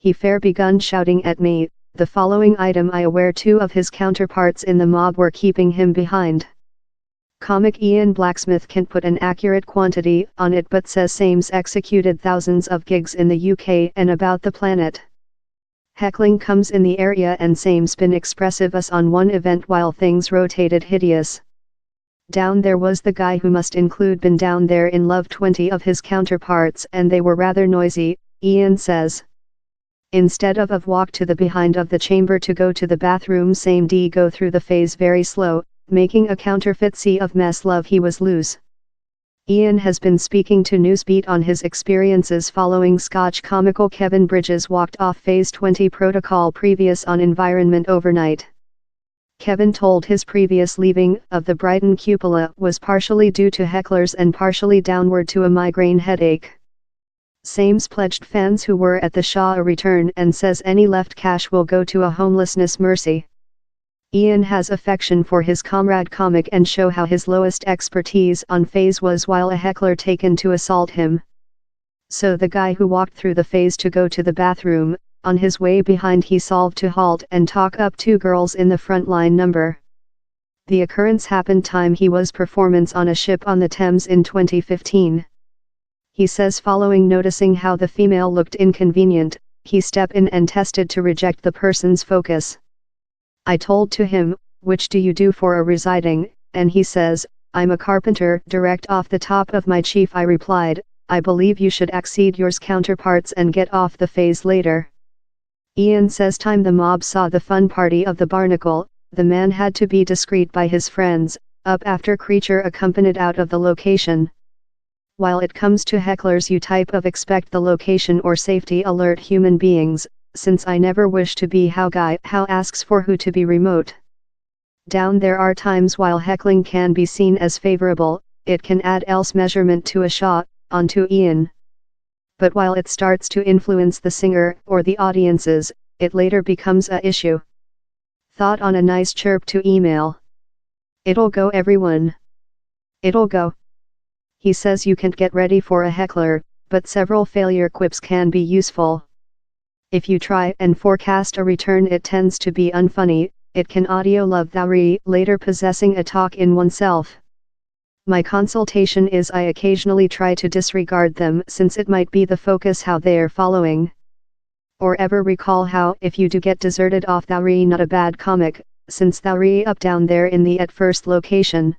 he fair begun shouting at me. The following item I aware two of his counterparts in the mob were keeping him behind. Comic Ian Blacksmith can't put an accurate quantity on it but says Sames executed thousands of gigs in the UK and about the planet. Heckling comes in the area and Sames been expressive us on one event while things rotated hideous. Down there was the guy who must include been down there in love 20 of his counterparts and they were rather noisy, Ian says. Instead of walk to the behind of the chamber to go to the bathroom same D go through the phase very slow, making a counterfeit sea of mess love he was loose. Ian has been speaking to Newsbeat on his experiences following Scotch comical Kevin Bridges walked off phase 20 protocol previous on environment overnight. Kevin told his previous leaving of the Brighton cupola was partially due to hecklers and partially downward to a migraine headache. Sames pledged fans who were at the show a return and says any left cash will go to a homelessness mercy. Ian has affection for his comrade comic and show how his lowest expertise on phase was while a heckler taken to assault him. So the guy who walked through the phase to go to the bathroom, on his way behind he solved to halt and talk up two girls in the front line number. The occurrence happened time he was performance on a ship on the Thames in 2015. He says following noticing how the female looked inconvenient, he stepped in and tested to reject the person's focus. I told to him, which do you do for a residing, and he says, I'm a carpenter. Direct off the top of my chief I replied, I believe you should exceed yours counterparts and get off the phase later. Ian says time the mob saw the fun party of the barnacle, the man had to be discreet by his friends, up after creature accompanied out of the location. While it comes to hecklers you type of expect the location or safety alert human beings, since I never wish to be how guy how asks for who to be remote. Down there are times while heckling can be seen as favorable, it can add else measurement to a shot, onto Ian. But while it starts to influence the singer or the audiences, it later becomes a issue. Thought on a nice chirp to email. It'll go everyone. It'll go. He says you can't get ready for a heckler, but several failure quips can be useful. If you try and forecast a return it tends to be unfunny, it can audio love thoury later possessing a talk in oneself. My consultation is I occasionally try to disregard them since it might be the focus how they're following. Or ever recall how if you do get deserted off thoury not a bad comic, since thoury up down there in the at first location.